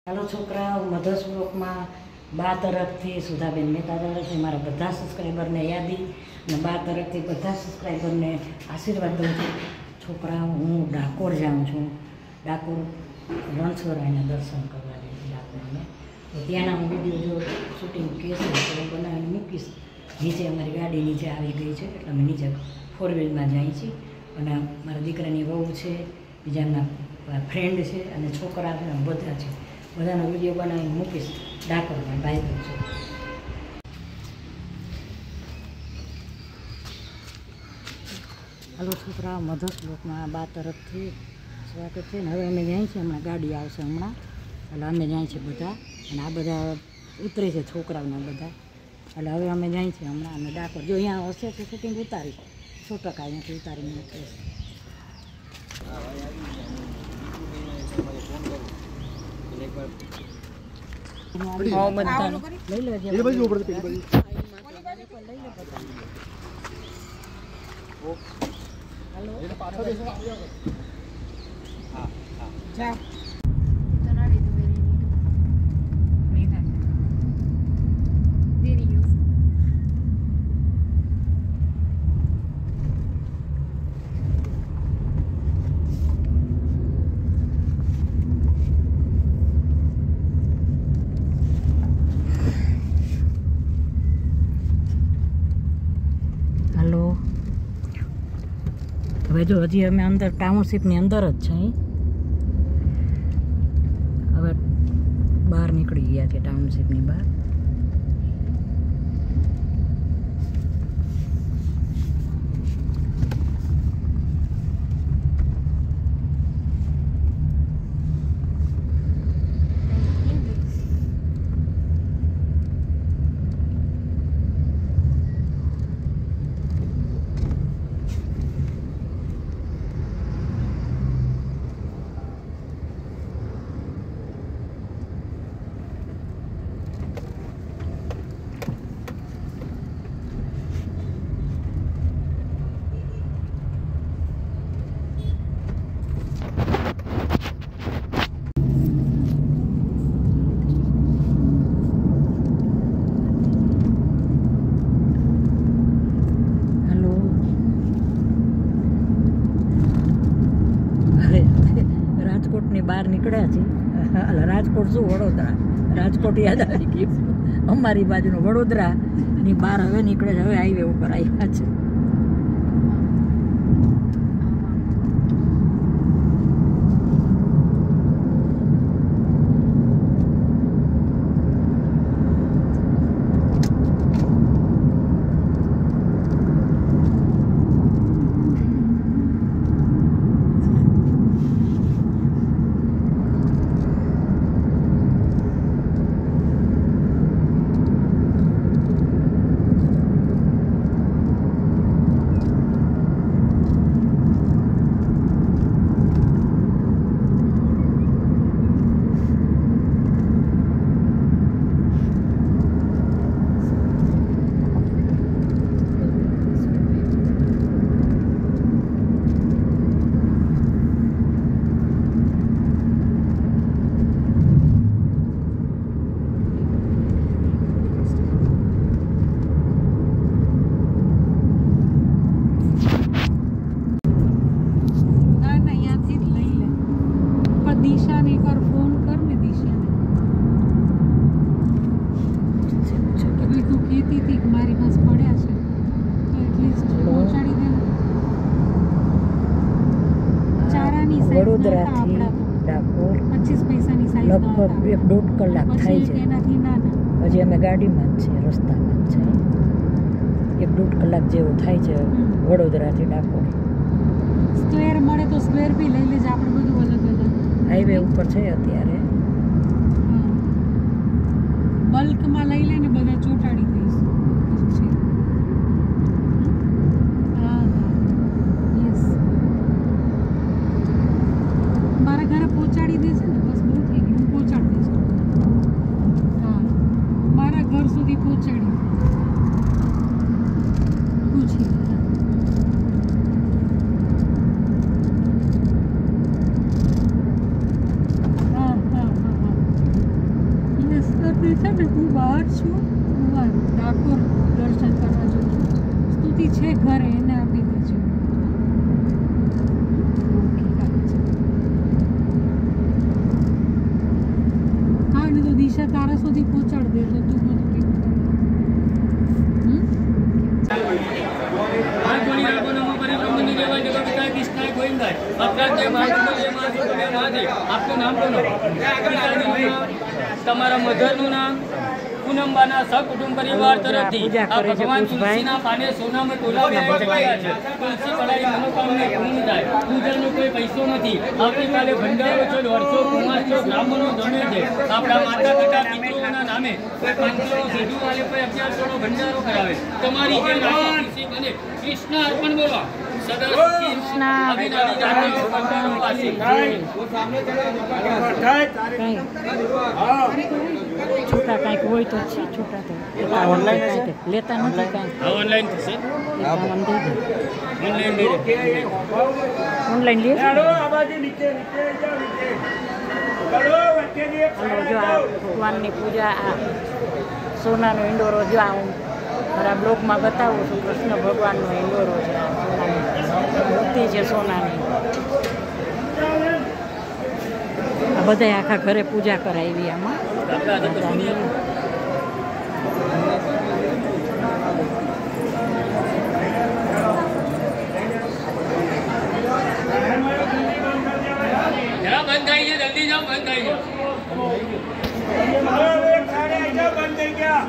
હાલો છોકરાઓ, મધર્સ બ્લોકમાં બા તરફથી સુધાબેન મહેતા તરફથી મારા બધા સબસ્ક્રાઈબરને યાદી અને બા તરફથી બધા સબસ્ક્રાઈબરને આશીર્વાદ દઉં છું. છોકરાઓ, હું ડાકોર જાઉં છું. ડાકોર રણછોડરાયના દર્શન કરવા જઈએ છીએ ડાકોરને. તો ત્યાંના હું વિડીયો જો શૂટિંગ કહેશે તો હું બનાવીને મૂકીશ. નીચે અમારી ગાડી નીચે આવી ગઈ છે એટલે અમે નીચે 4 વ્હીલમાં જઈએ છીએ. અને મારા દીકરાની વહુ છે, બીજા એમના ફ્રેન્ડ છે અને છોકરા છે, બધા છે. બધાનો વિડીયો બનાવીને મૂકીશ ડાકોરમાં. બાય કરજો. હાલો છોકરા, મધર્સ બ્લોકમાં બા તરફથી સ્વાગત છે. ને હવે અમે જાય છે, હમણાં ગાડી આવશે હમણાં, એટલે અમે જાય છે બધા. અને આ બધા ઉતરે છે છોકરાઓના બધા, એટલે હવે અમે જાય છે હમણાં. અને ડાકોર જો અહીંયા હશે તો શૂટિંગ ઉતારીશ 100% અહીંયાથી ઉતારીને મૂકીશ. હવે જો હજી અમે અંદર ટાઉનશીપની અંદર જ છે. હવે બહાર નીકળી ગયા છે ટાઉનશીપની બહાર. બહાર નીકળ્યા છે. રાજકોટ શું, વડોદરા. રાજકોટ યાદ આવી ગયું. અમારી બાજુનું વડોદરાની બહાર હવે નીકળે છે. હવે હાઈવે ઉપર આવ્યા છે. વડોદરાથી ડાકોર 25 પૈસાની સાઈઝ લગભગ 1.5 કલાક થાય છે. હજી અમે ગાડીમાં જ છે, રસ્તામાં જ છે. 1.5 કલાક જેવું થાય છે વડોદરાથી ડાકોર. સ્ક્વેર મળે તો સ્ક્વેર બી લઈ લેજે. આપણે બધું અલગ અલગ હાઈવે ઉપર છે અત્યારે. બલ્કમાં લઈ લઈને બધા ચોટાડી દઈશું. પહોંચાડી દેશે ને, બસ બહુ થઈ ગયું. હું પહોંચાડી દઈશ. હા, મારા ઘર સુધી પહોંચાડી પૂછી. હા હા હા હા માર્ચમાં હું ડાકોર દર્શન કરવા જઉં છું. સ્તુતિ છે ઘરે, એને આપી દેજો. ઓકે, ચાલે છે. હા, ને તો દિશા તારા સુધી પહોંચાડી દે તો તું બધું પિક કરી. આપનું નામ બોલો. તમારા મધરનું નામ? પૂનમબાના સહકુટુંબ પરિવાર તરફથી આ ભગવાન તુલસીના પાને સોનામાં તોલાવ્યા છે. તુલસી પડાઈ મનોકામના પૂર્ણ થાય. પૂજનનો કોઈ પૈસો નથી. આવતીકાલે ભંડારો છે, 150 કુમાર બ્રાહ્મણો જમે છે. આપણા માતા પિતા પિતૃઓના નામે કોઈ 500 સીધું વાલે કોઈ 1100 ભંડારો કરાવે. તમારી જે રાશિ બને કૃષ્ણ અર્પણ બોલવા. છૂટા કાંઈક હોય તો છે. છૂટા તો લેતા નથી કાંઈ. ઓનલાઈન થશે. ઓનલાઈન લે. જો આ ભગવાનની પૂજા, આ સોનાનો ઈંડોરો, જો આ હું મારા બ્લોગમાં બતાવું છું. કૃષ્ણ ભગવાનનો ઈંડોરો છે. આ સોનાની મૂર્તિ છે સોનાની. આ બધા આખા ઘરે પૂજા કરાવી આમાં. બંધ થઈ છે, જલ્દી જાઓ, બંધ થઈ છે. બંધ થઈ ગયા.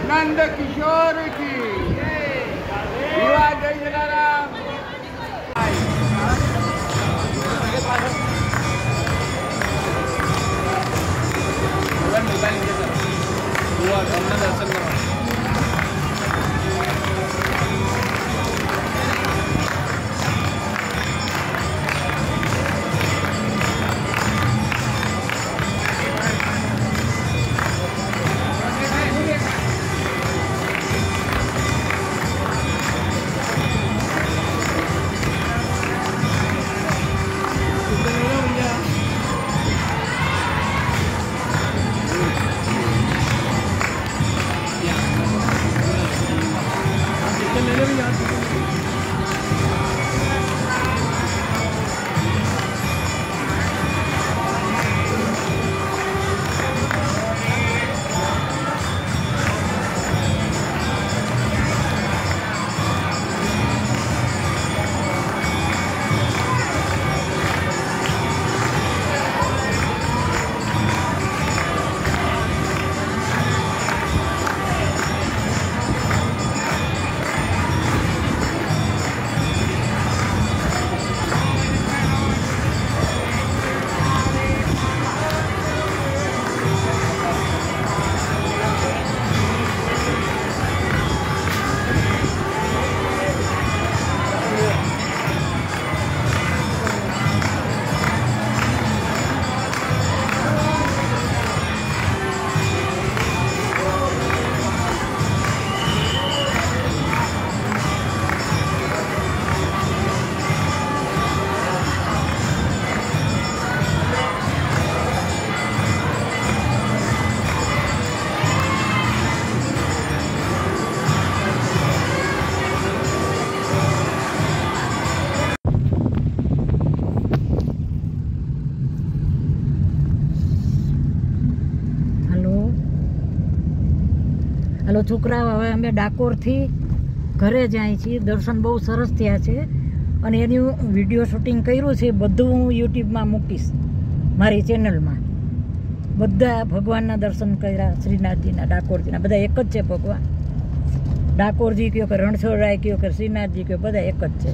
नंद किशोर की युवा जय जलाराम। दर्शन करो। હાલો છોકરાઓ, હવે અમે ડાકોરથી ઘરે જાય છીએ. દર્શન બહુ સરસ થયા છે અને એનું વિડીયો શૂટિંગ કર્યું છે, બધું હું યુટ્યુબમાં મૂકીશ મારી ચેનલમાં. બધા ભગવાનના દર્શન કર્યા, શ્રીનાથજીના, ડાકોરજીના, બધા એક જ છે ભગવાન. ડાકોરજી કયો કે રણછોડરાય કયો કે શ્રીનાથજી કયો, બધા એક જ છે.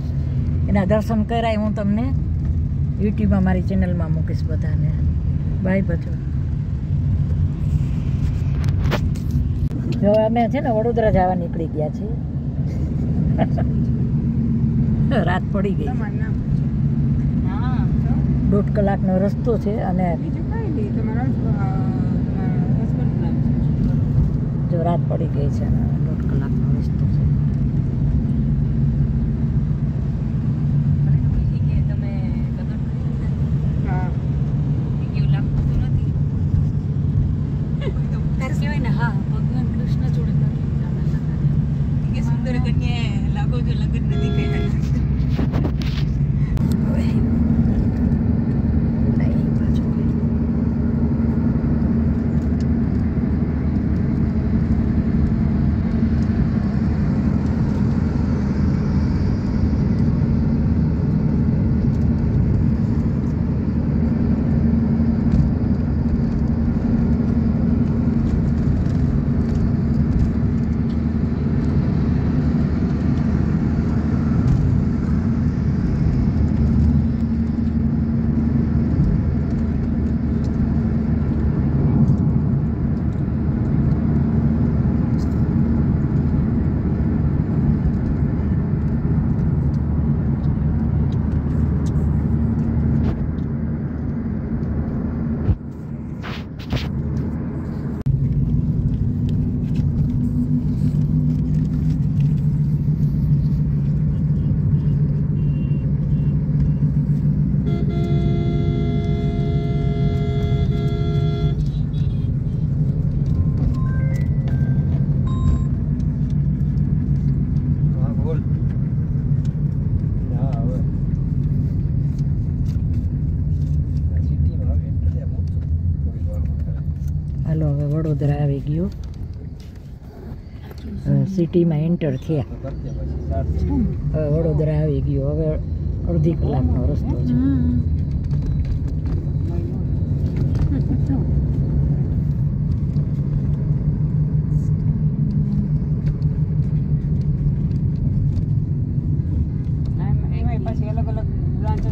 એના દર્શન કરાય હું તમને યુટ્યુબમાં મારી ચેનલમાં મૂકીશ બધાને. બાય બધું. જો અમે છે ને વડોદરા જવા નીકળી ગયા છીએ. રાત પડી ગઈ. તમારું નામ હા 1.5 કલાકનો રસ્તો છે અને બીજું કાંઈ નહીં. તમારા હસબન્ડનું નામ છે. જો રાત પડી ગઈ છે અને 1.5 કલાકનો રસ્તો છે. હા ભગવાન કૃષ્ણ જોડે કે સુંદર કન્યા લાગો જો લગ્ન નથી કર્યા. હાલો હવે વડોદરા આવી ગયું. સિટીમાં એન્ટર થયા. હવે વડોદરા આવી ગયું. હવે 1.5 કલાકનો રસ્તો છે. એમાં પછી અલગ અલગ બ્રાન્ચ છે.